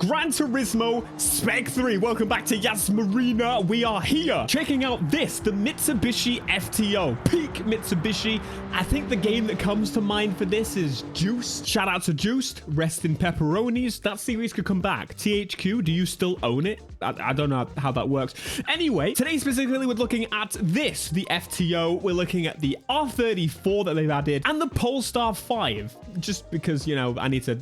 Gran Turismo Spec 3. Welcome back to Yas Marina. We are here checking out this, the Mitsubishi FTO. Peak Mitsubishi. I think the game that comes to mind for this is Juiced. Shout out to Juiced. Rest in pepperonis. That series could come back. THQ, do you still own it? I don't know how that works. Anyway, today specifically we're looking at this, the FTO. We're looking at the R34 that they've added and the Polestar 5. Just because, you know, I need to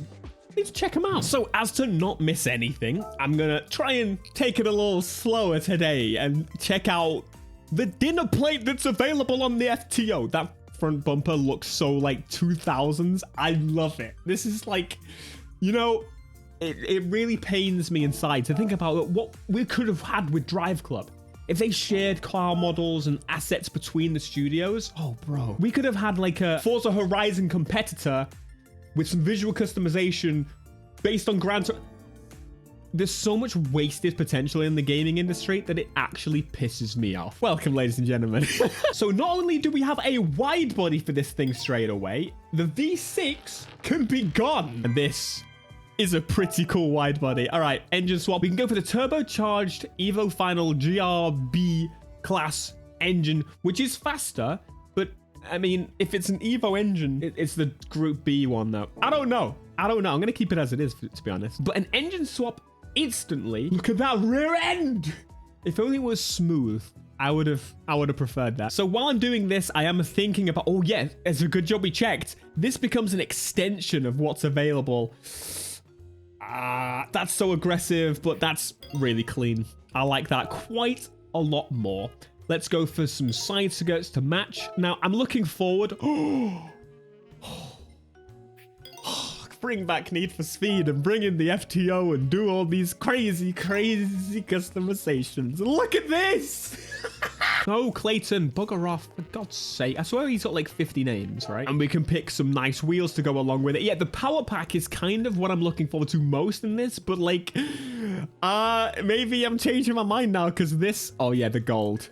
check them out. So as to not miss anything, I'm gonna try and take it a little slower today and check out the dinner plate that's available on the FTO. That front bumper looks so like 2000s. I love it. This is like, you know, it really pains me inside to think about what we could have had with Drive Club. If they shared car models and assets between the studios, oh bro, we could have had like a Forza Horizon competitor with some visual customization based on Gran Turismo. There's so much wasted potential in the gaming industry that it actually pisses me off. Welcome, ladies and gentlemen. So not only do we have a wide body for this thing straight away, the V6 can be gone. And this is a pretty cool wide body. All right, engine swap. We can go for the turbocharged Evo Final GRB class engine, which is faster, but I mean, if it's an Evo engine, it's the Group B one, though. I don't know. I'm going to keep it as it is, to be honest. But an engine swap instantly. Look at that rear end. If only it was smooth, I would have preferred that. So while I'm doing this, I am thinking about, oh yeah, it's a good job we checked. This becomes an extension of what's available. That's so aggressive, but that's really clean. I like that quite a lot more. Let's go for some side skirts to match. Now, I'm looking forward. Bring back Need for Speed and bring in the FTO and do all these crazy customizations. Look at this! Oh, Clayton, bugger off. For God's sake. I swear he's got like 50 names, right? And we can pick some nice wheels to go along with it. Yeah, the power pack is kind of what I'm looking forward to most in this, but like, maybe I'm changing my mind now because this, oh yeah, the gold.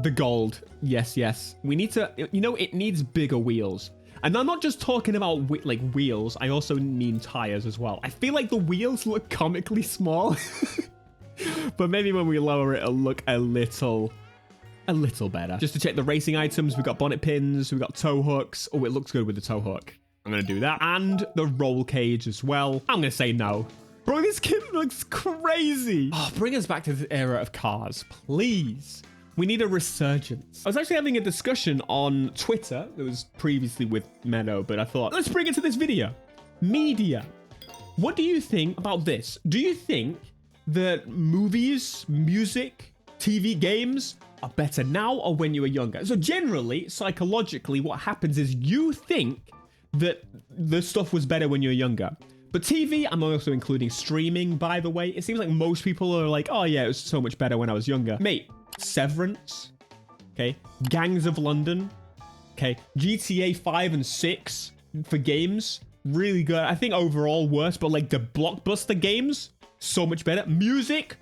The gold. Yes. We need to, you know, it needs bigger wheels. And I'm not just talking about like wheels. I also mean tires as well. I feel like the wheels look comically small. But maybe when we lower it, it'll look a little better. Just to check the racing items, we've got bonnet pins, we've got tow hooks. Oh, it looks good with the tow hook. I'm going to do that. And the roll cage as well. I'm going to say no. Bro, this kid looks crazy. Oh, bring us back to the era of cars, please. We need a resurgence. I was actually having a discussion on Twitter. It was previously with Meadow, but I thought, let's bring it to this video. Media. What do you think about this? Do you think that movies, music, TV, games are better now or when you were younger? So generally, psychologically, what happens is you think that the stuff was better when you were younger. But TV, I'm also including streaming, by the way. It seems like most people are like, oh yeah, it was so much better when I was younger. Mate, Severance, okay, Gangs of London, okay, GTA 5 and 6 for games, really good. I think overall worse, but like the blockbuster games, so much better. Music,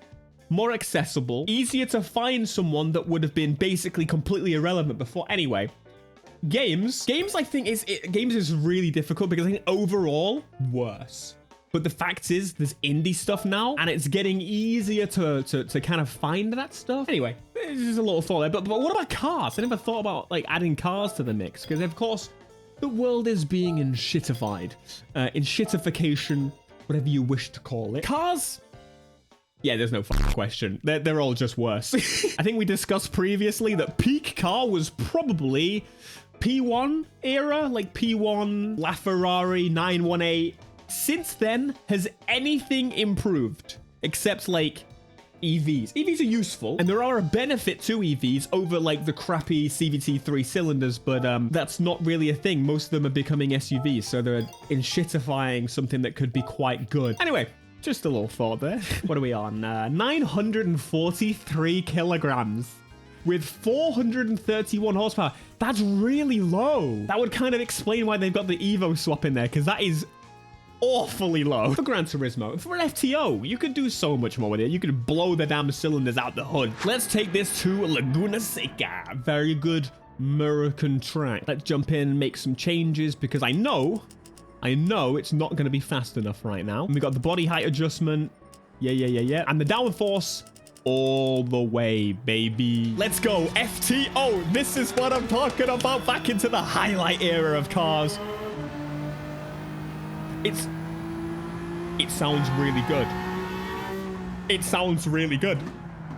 more accessible, easier to find someone that would have been basically completely irrelevant before. Anyway, games I think games is really difficult because I think overall worse. But the fact is, there's indie stuff now, and it's getting easier to kind of find that stuff. Anyway, this is a little thought there. But what about cars? I never thought about like adding cars to the mix, because of course, the world is being enshittified. Enshittification, whatever you wish to call it. Cars? Yeah, there's no fucking question. They're all just worse. I think we discussed previously that peak car was probably P1 era, like P1, LaFerrari 918. Since then, has anything improved except like EVs? EVs are useful, and there are a benefit to EVs over like the crappy CVT 3 cylinders, but that's not really a thing. Most of them are becoming SUVs, so they're enshittifying something that could be quite good. Anyway, just a little thought there. What are we on? 943 kilograms with 431 horsepower. That's really low. That would kind of explain why they've got the Evo swap in there, because that is awfully low. For Gran Turismo, for an FTO, you could do so much more with it. You could blow the damn cylinders out the hood. Let's take this to Laguna Seca. Very good American track. Let's jump in and make some changes because I know I know it's not going to be fast enough right now. And we got the body height adjustment. Yeah. And the downforce all the way, baby. Let's go. FTO. This is what I'm talking about. Back into the highlight era of cars. It sounds really good. It sounds really good.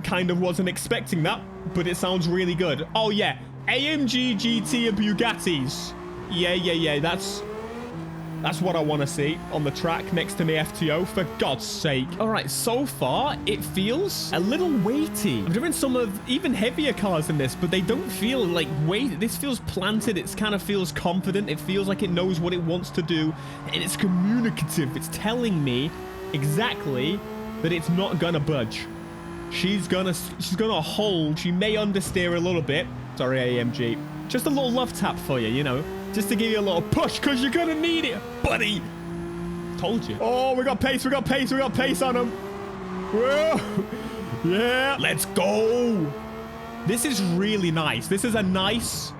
Kind of wasn't expecting that, but it sounds really good. Oh, yeah. AMG, GT, and Bugattis. Yeah. That's what I want to see on the track next to me, FTO, for God's sake. All right, so far, it feels a little weighty. I've driven some of even heavier cars in this, but they don't feel like weight. This feels planted. It kind of feels confident. It feels like it knows what it wants to do, and it's communicative. It's telling me exactly that it's not gonna budge. She's gonna hold. She may understeer a little bit. Sorry, AMG. Just a little love tap for you, you know. Just to give you a little push, because you're going to need it, buddy. Told you. Oh, we got pace. We got pace on him. Whoa. Yeah. Let's go. This is really nice. This is a nice...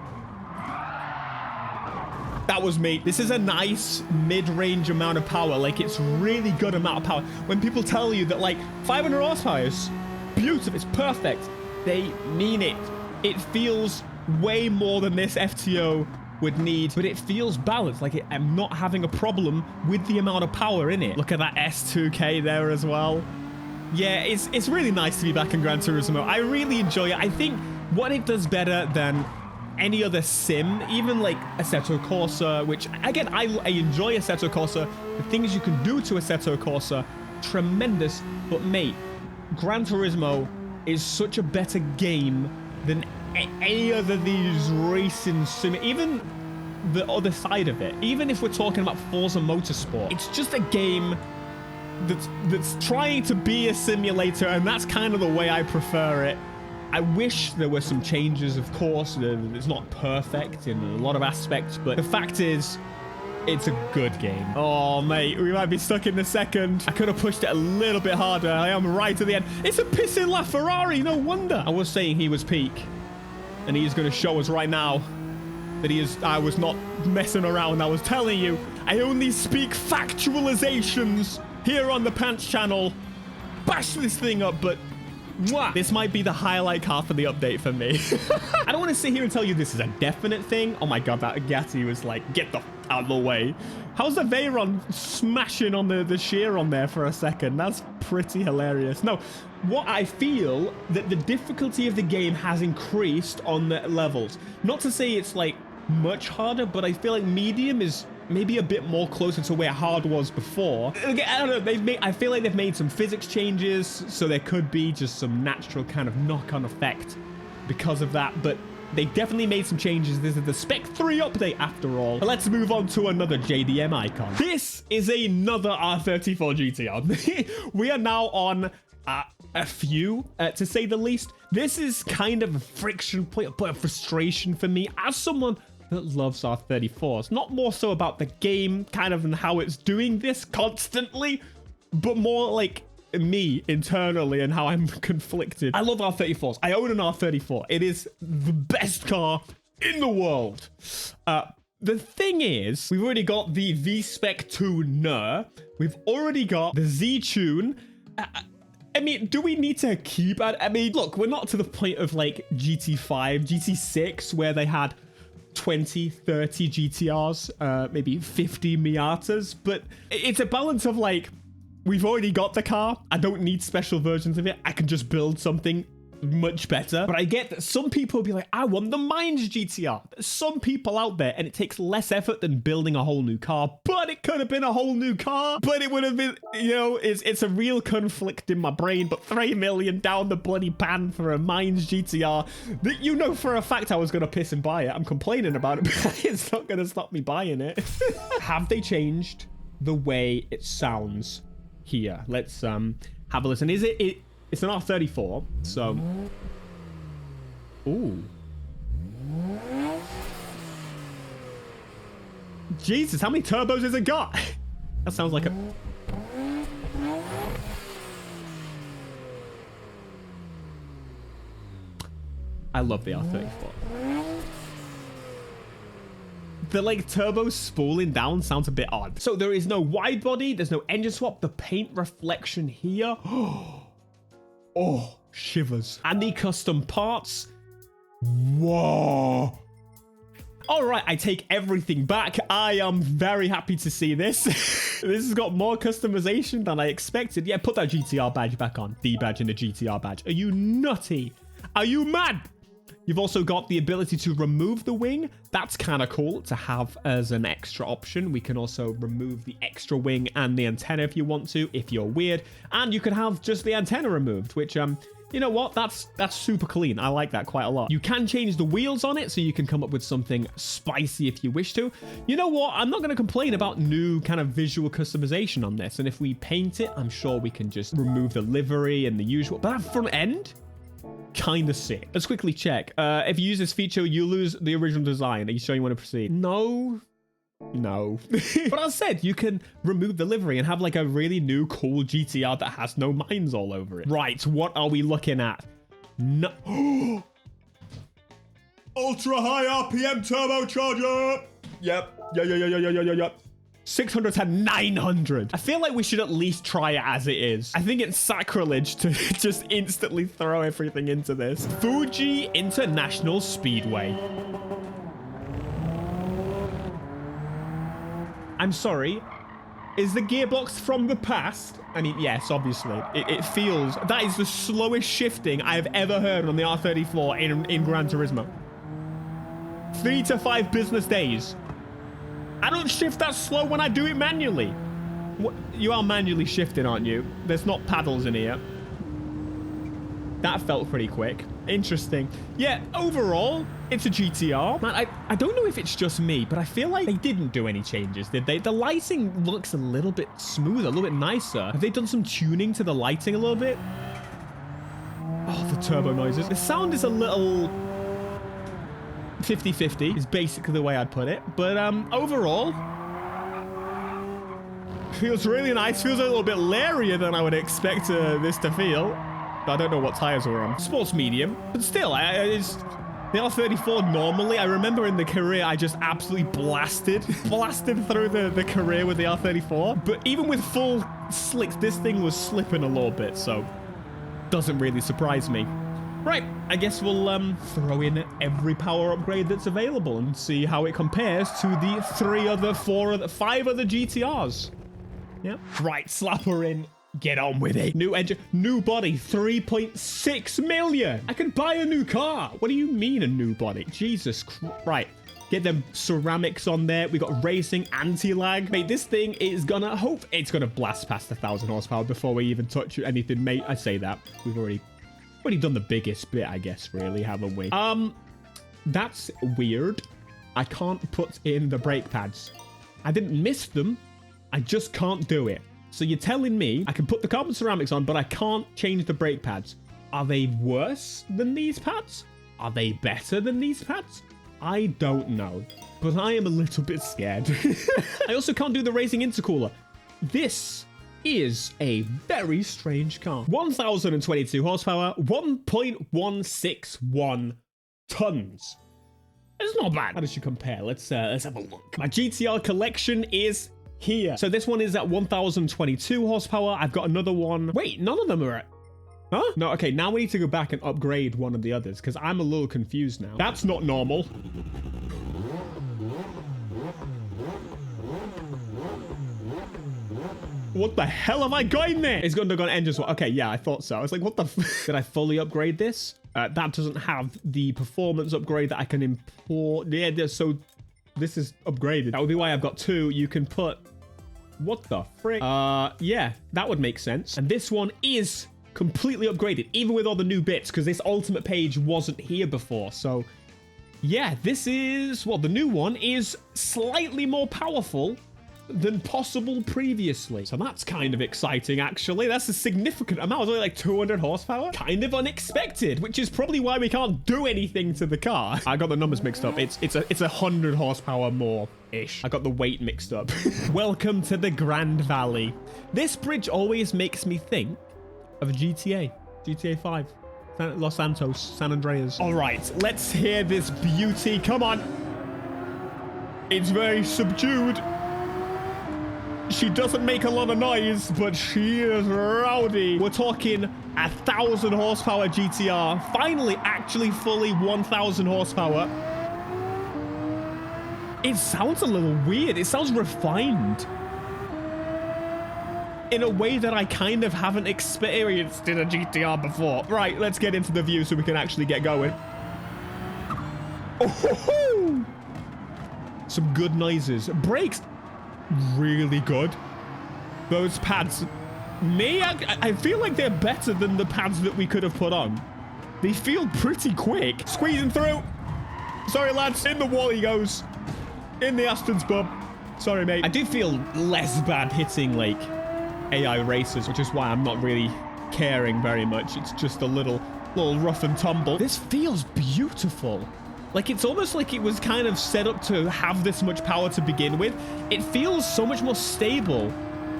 That was me. This is a nice mid-range amount of power. Like, it's really good amount of power. When people tell you that, like, 500 horsepower is beautiful, it's perfect, they mean it. It feels way more than this FTO would need, but it feels balanced. Like I'm not having a problem with the amount of power in it. Look at that S2K there as well. Yeah, it's really nice to be back in Gran Turismo. I really enjoy it. I think what it does better than any other sim, even like Assetto Corsa, which again, I enjoy Assetto Corsa. The things you can do to Assetto Corsa, tremendous. But mate, Gran Turismo is such a better game than any other of these racing sim, even the other side of it. Even if we're talking about Forza Motorsport, it's just a game that's trying to be a simulator, and that's kind of the way I prefer it. I wish there were some changes, of course. It's not perfect in a lot of aspects, but the fact is, it's a good game. Oh, mate, we might be stuck in the second. I could have pushed it a little bit harder. I am right to the end. It's a pissing LaFerrari, no wonder. I was saying he was peak. And he's going to show us right now that he is. I was not messing around. I was telling you, I only speak factualizations here on the Pants channel. Bash this thing up, but mwah, this might be the highlight car for the update for me. I don't want to sit here and tell you this is a definite thing. Oh my God, that Agati was like, get the out of the way. How's the Veyron smashing on the shear on there for a second? That's pretty hilarious. No, what I feel that the difficulty of the game has increased on the levels. Not to say it's like much harder, but I feel like medium is maybe a bit more closer to where hard was before. Again, I don't know. I feel like they've made some physics changes, so there could be just some natural kind of knock-on effect because of that. But they definitely made some changes. This is the Spec 3 update after all. But let's move on to another JDM icon. This is another R34 GTR. We are now on a few, to say the least. This is kind of a friction point, but a frustration for me as someone that loves R34s. Not more so about the game, kind of, and how it's doing this constantly, but more like me internally and how I'm conflicted. I love R34s. I own an R34. It is the best car in the world. The thing is, we've already got the V-Spec 2 NER. We've already got the Z-Tune. I mean, do we need to keep at? I mean, look, we're not to the point of like GT5, GT6, where they had 20, 30 GTRs, maybe 50 Miatas, but it's a balance of like, we've already got the car. I don't need special versions of it. I can just build something much better. But I get that some people will be like, I want the Mines GTR. There's some people out there, and it takes less effort than building a whole new car, but it could have been a whole new car, but it would have been, you know, it's a real conflict in my brain. But 3 million down the bloody pan for a Mines GTR that, you know, for a fact I was going to piss and buy it. I'm complaining about it, but it's not going to stop me buying it. Have they changed the way it sounds here? Let's have a listen. Is it's an R34, so ooh, Jesus, how many turbos has it got? That sounds like a I love the R34. The like turbo spooling down sounds a bit odd. So there is no wide body. There's no engine swap. The paint reflection here. Oh, shivers. And the custom parts. Whoa. All right, I take everything back. I am very happy to see this. This has got more customization than I expected. Yeah, put that GTR badge back on. The badge and the GTR badge. Are you nutty? Are you mad? You've also got the ability to remove the wing. That's kind of cool to have as an extra option. We can also remove the extra wing and the antenna if you want to, if you're weird. And you can have just the antenna removed, which, you know what? That's super clean. I like that quite a lot. You can change the wheels on it, so you can come up with something spicy if you wish to. You know what? I'm not going to complain about new kind of visual customization on this. And if we paint it, I'm sure we can just remove the livery and the usual. But that front end, kind of sick. Let's quickly check. If you use this feature, you lose the original design. Are you sure you want to proceed? No. But as I said, you can remove the livery and have like a really new cool GTR that has no mines all over it. Right, what are we looking at? No. Ultra high RPM turbocharger. Yep. 600 to 900. I feel like we should at least try it as it is. I think it's sacrilege to just instantly throw everything into this. Fuji International Speedway. I'm sorry. Is the gearbox from the past? I mean, yes, obviously. It feels... That is the slowest shifting I've ever heard on the R34 in Gran Turismo. 3 to 5 business days. I don't shift that slow when I do it manually. What? You are manually shifting, aren't you? There's not paddles in here. That felt pretty quick. Interesting. Yeah, overall, it's a GTR. Man, I don't know if it's just me, but I feel like they didn't do any changes, did they? The lighting looks a little bit smoother, a little bit nicer. Have they done some tuning to the lighting a little bit? Oh, the turbo noises. The sound is a little... 50-50 is basically the way I'd put it. But overall, feels really nice. Feels a little bit lairier than I would expect this to feel. I don't know what tires were on. Sports medium, but still, it's the R34 normally. I remember in the career, I just absolutely blasted through the career with the R34. But even with full slicks, this thing was slipping a little bit, so doesn't really surprise me. Right, I guess we'll throw in every power upgrade that's available and see how it compares to the 5 other GTRs. Yeah. Right, slap her in. Get on with it. New engine, new body, 3.6 million. I can buy a new car. What do you mean a new body? Jesus Christ. Right. Get them ceramics on there. We got racing, anti-lag. Mate, this thing is gonna hope it's gonna blast past 1,000 horsepower before we even touch anything, mate. I say that. We've already done the biggest bit, I guess, really, haven't we? That's weird. I can't put in the brake pads. I didn't miss them. I just can't do it. So you're telling me I can put the carbon ceramics on, but I can't change the brake pads. Are they worse than these pads? Are they better than these pads? I don't know, but I am a little bit scared. I also can't do the racing intercooler. This is a very strange car. 1,022 horsepower, 1.161 tons. It's not bad. How does she compare? Let's have a look. My GTR collection is here. So this one is at 1,022 horsepower. I've got another one. Wait, none of them are at... Huh? No, okay, now we need to go back and upgrade one of the others because I'm a little confused now. That's not normal. What the hell have I got in there? It's undergone engine swap. Okay, yeah, I thought so. I was like, what the f... Did I fully upgrade this? That doesn't have the performance upgrade that I can import. Yeah, so this is upgraded. That would be why I've got 2. You can put... What the frick? Yeah, that would make sense. And this one is completely upgraded, even with all the new bits, because this ultimate page wasn't here before. So, yeah, this is... Well, the new one is slightly more powerful than possible previously. So that's kind of exciting, actually. That's a significant amount. It's only like 200 horsepower. Kind of unexpected, which is probably why we can't do anything to the car. I got the numbers mixed up. It's 100 horsepower more-ish. I got the weight mixed up. Welcome to the Grand Valley. This bridge always makes me think of a GTA 5. Los Santos, San Andreas. All right, let's hear this beauty. Come on. It's very subdued. She doesn't make a lot of noise, but she is rowdy. We're talking 1,000 horsepower GTR. Finally, actually fully 1,000 horsepower. It sounds a little weird. It sounds refined. In a way that I kind of haven't experienced in a GTR before. Right, let's get into the view so we can actually get going. Oh, some good noises. Brakes, really good. Those pads, I feel like they're better than the pads that we could have put on. They feel pretty quick. Squeezing through. Sorry, lads. In the wall he goes. In the Aston's bub. Sorry, mate. I do feel less bad hitting, like, AI racers, which is why I'm not really caring very much. It's just a little rough and tumble. This feels beautiful. Like, it's almost like it was kind of set up to have this much power to begin with. It feels so much more stable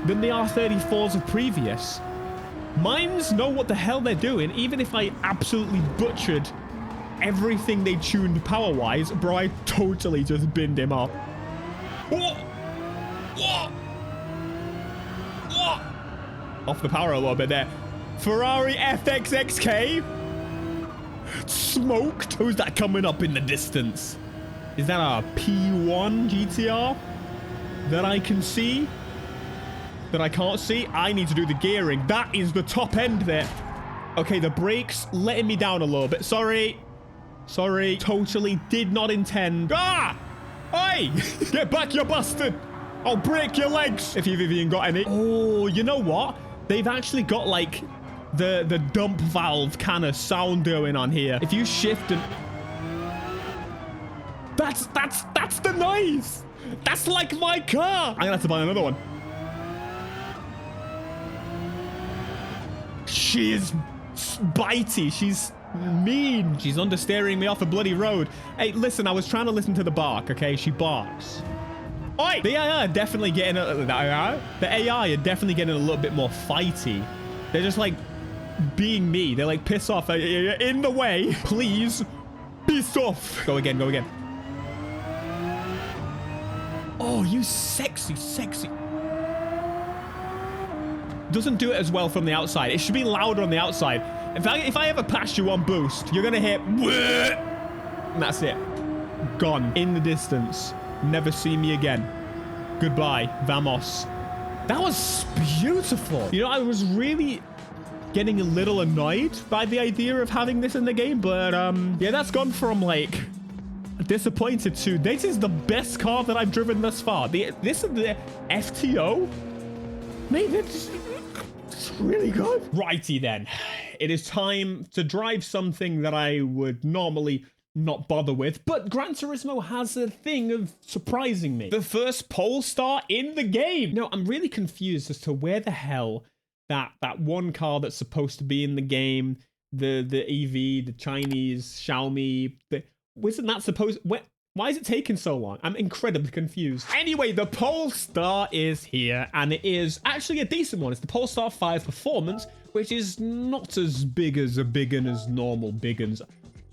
than the R34s of previous. Mines know what the hell they're doing, even if I absolutely butchered everything they tuned power-wise. Bro, I totally just binned him off. Whoa! Whoa! Whoa! Off the power a little bit there. Ferrari FXXK. Smoked. Who's that coming up in the distance? Is that a P1 GTR that I can see? That I can't see? I need to do the gearing. That is the top end there. Okay, the brakes letting me down a little bit. Sorry. Sorry. Totally did not intend. Ah! Hey! Get back, you bastard! I'll break your legs if you've even got any. Oh, you know what? They've actually got like the dump valve kind of sound going on here. If you shift and that's the noise. That's like my car. I'm gonna have to buy another one. She is bitey. She's mean. She's understeering me off a bloody road. Hey, listen, I was trying to listen to the bark, okay? She barks. Oi! The AI are definitely getting the AI are definitely getting a little bit more fighty. They're just like being me. They're like, piss off. You're in the way. Please. Piss off. Go again. Go again. Oh, you sexy. Doesn't do it as well from the outside. It should be louder on the outside. If I ever pass you on boost, you're gonna hit. And that's it. Gone. In the distance. Never see me again. Goodbye. Vamos. That was beautiful. You know, I was really getting a little annoyed by the idea of having this in the game, but yeah, that's gone from like disappointed to this is the best car that I've driven thus far. This is the FTO. Mate, it's really good. Righty then. It is time to drive something that I would normally not bother with, but Gran Turismo has a thing of surprising me. The first Polestar in the game. No, I'm really confused as to where the hell that one car that's supposed to be in the game, the EV, the Chinese Xiaomi, wasn't that supposed? Why is it taking so long? I'm incredibly confused. Anyway, the Polestar is here, and it is actually a decent one. It's the Polestar 5 Performance, which is not as big as a big un as normal big uns.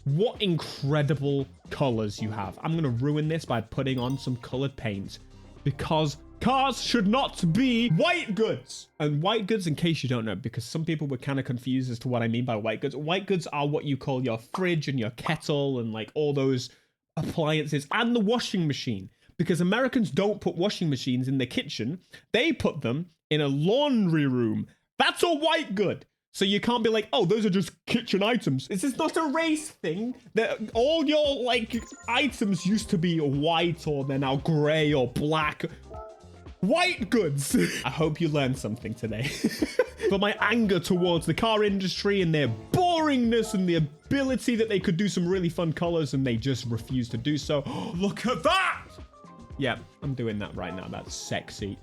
What incredible colors you have. I'm gonna ruin this by putting on some colored paint because cars should not be white goods. And white goods, in case you don't know, because some people were kind of confused as to what I mean by white goods. White goods are what you call your fridge and your kettle and like all those appliances and the washing machine, because Americans don't put washing machines in their kitchen. They put them in a laundry room. That's a white good. So you can't be like, oh, those are just kitchen items. This is not a race thing. All your like items used to be white, or they're now gray or black. White goods. I hope you learned something today. But my anger towards the car industry and their boringness and the ability that they could do some really fun colors and they just refuse to do so. Look at that. Yeah, I'm doing that right now. That's sexy.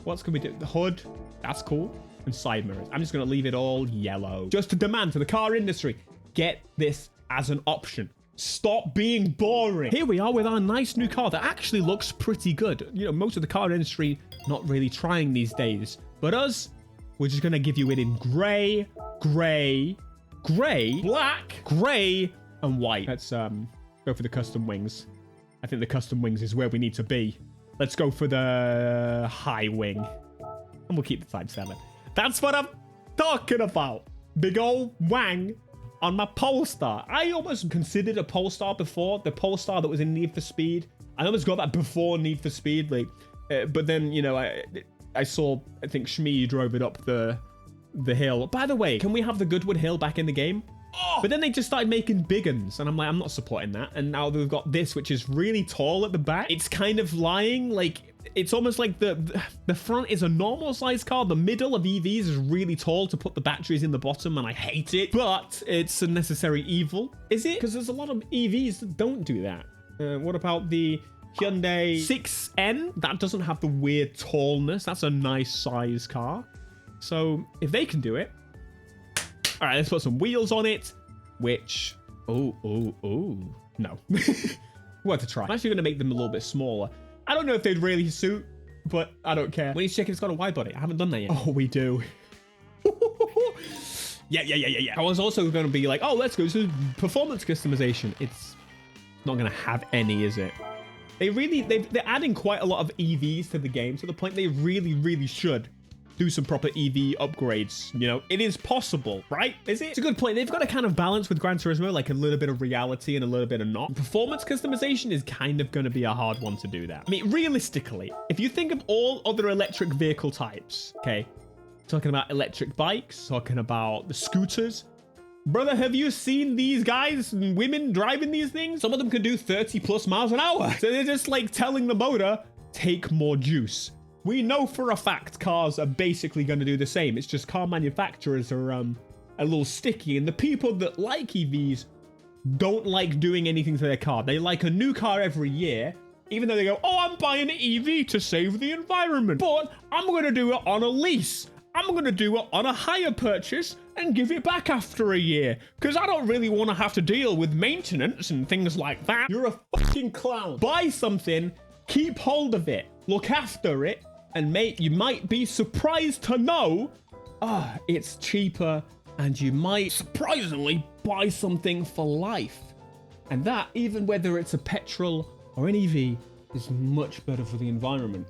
What's can we do? The hood. That's cool. And side mirrors. I'm just going to leave it all yellow. Just to demand to the car industry, get this as an option. Stop being boring. Here we are with our nice new car that actually looks pretty good. You know, most of the car industry not really trying these days. But us, we're just going to give you it in gray, black, gray, and white. Let's go for the custom wings. I think the custom wings is where we need to be. Let's go for the high wing. And we'll keep the Type 7. That's what I'm talking about. Big old wang on my Polestar. I almost considered a Polestar before. The Polestar that was in Need for Speed. I almost got that before Need for Speed. Like, but then, you know, I saw, I think Shmee drove it up the hill. By the way, can we have the Goodwood Hill back in the game? Oh. But then they just started making big uns, and I'm like, I'm not supporting that. And now they've got this, which is really tall at the back. It's kind of lying, like, it's almost like the front is a normal size car. The middle of EVs is really tall to put the batteries in the bottom, and I hate it. But it's a necessary evil. Is it? Because there's a lot of EVs that don't do that. What about the Hyundai 6N? That doesn't have the weird tallness. That's a nice size car. So if they can do it. All right, let's put some wheels on it, which, no. We'll have to try. I'm actually going to make them a little bit smaller. I don't know if they'd really suit, but I don't care. We need to check if it's got a wide body. I haven't done that yet. Oh, we do. Yeah. I was also going to be like, oh, let's go to performance customization. It's not going to have any, is it? They're adding quite a lot of EVs to the game to the point they really should do some proper EV upgrades. You know, it is possible, right? Is it? It's a good point. They've got a kind of balance with Gran Turismo, like a little bit of reality and a little bit of not. Performance customization is kind of going to be a hard one to do that. I mean, realistically, if you think of all other electric vehicle types, okay, talking about electric bikes, talking about the scooters, brother, have you seen these guys and women driving these things? Some of them can do 30 plus miles an hour. So they're just like telling the motor, take more juice. We know for a fact cars are basically going to do the same. It's just car manufacturers are a little sticky, and the people that like EVs don't like doing anything to their car. They like a new car every year, even though they go, oh, I'm buying an EV to save the environment, but I'm going to do it on a lease. I'm going to do it on a hire purchase and give it back after a year, because I don't really want to have to deal with maintenance and things like that. You're a fucking clown. Buy something, keep hold of it, look after it, and mate, you might be surprised to know, it's cheaper, and you might surprisingly buy something for life. And that, even whether it's a petrol or an EV, is much better for the environment.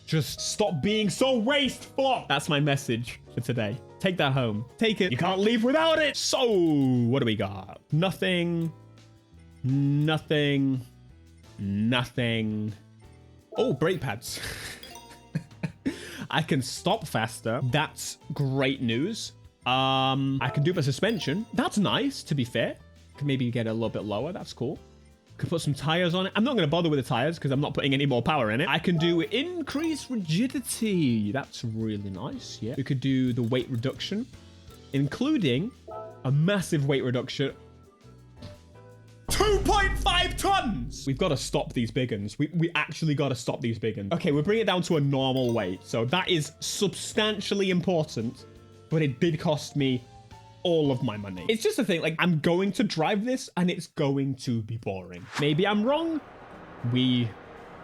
Just stop being so wasteful. That's my message for today. Take that home. Take it. You can't leave without it. So, what do we got? Nothing. Oh, brake pads. I can stop faster. That's great news. I can do the suspension. That's nice, to be fair. Can maybe get it a little bit lower. That's cool. Could put some tires on it. I'm not going to bother with the tires because I'm not putting any more power in it. I can do increased rigidity. That's really nice. Yeah. We could do the weight reduction, including a massive weight reduction. 2.5 tons! We've got to stop these big uns. We actually got to stop these big uns. Okay, we'll bring it down to a normal weight. So that is substantially important, but it did cost me all of my money. It's just a thing, like, I'm going to drive this and it's going to be boring. Maybe I'm wrong. We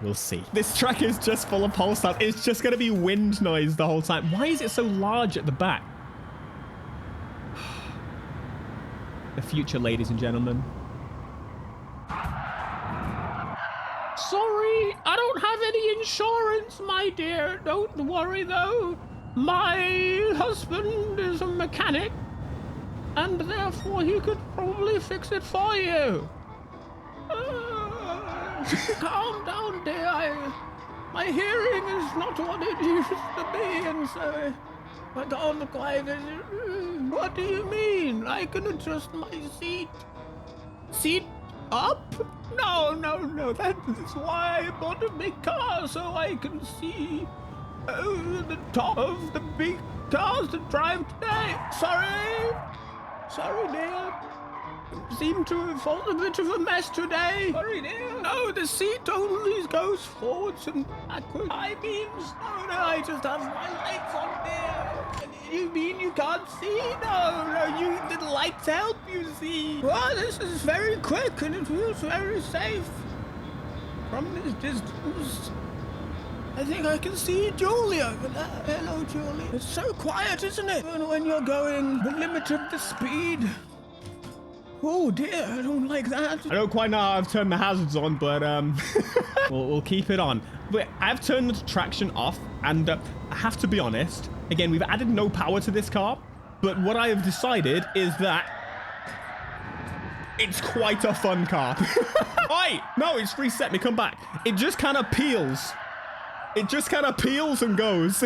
will see. This track is just full of Polestars. It's just going to be wind noise the whole time. Why is it so large at the back? The future, ladies and gentlemen. Sorry, I don't have any insurance, my dear. Don't worry, though. My husband is a mechanic, and therefore he could probably fix it for you. Calm down, dear. My hearing is not what it used to be, and so I don't quite... What do you mean? I can adjust my seat. Seat up? No. That is why I bought a big car, so I can see over the top of the big cars to drive today. Sorry, dear. Seem to have fallen a bit of a mess today. Sorry, dear. No, the seat only goes forwards and backwards. I mean, no, I just have my lights on, dear. You mean you can't see? No, the lights help you see. Well, this is very quick and it feels very safe. From this distance, I think I can see Julie over there. Hello, Julie. It's so quiet, isn't it? When you're going the limit of the speed. Oh dear, I don't like that. I don't quite know how I've turned the hazards on, but we'll keep it on. But I've turned the traction off, and I have to be honest, again, we've added no power to this car, but what I have decided is that it's quite a fun car. Wait, no, it's reset me, come back. It just kind of peels. It just kind of peels and goes.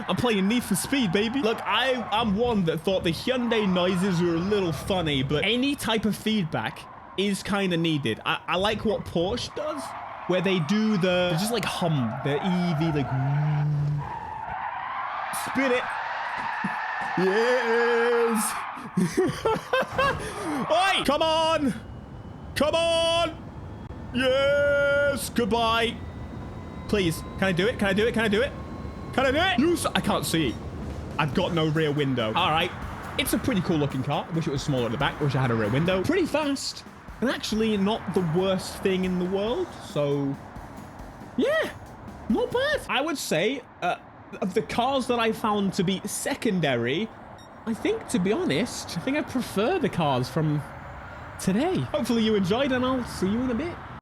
I'm playing Need for Speed, baby. Look, I'm one that thought the Hyundai noises were a little funny, but any type of feedback is kind of needed. I like what Porsche does, where they do the just like hum, the EV, like spin it. Yes. Oi, come on. Come on. Yes. Goodbye. Please, can I do it? Can I do it? Can I do it? Can I do it? Yes. I can't see. I've got no rear window. All right. It's a pretty cool looking car. I wish it was smaller at the back. I wish I had a rear window. Pretty fast. And actually not the worst thing in the world. So, yeah, not bad. I would say of the cars that I found to be secondary, I think, to be honest, I think I prefer the cars from today. Hopefully you enjoyed, and I'll see you in a bit.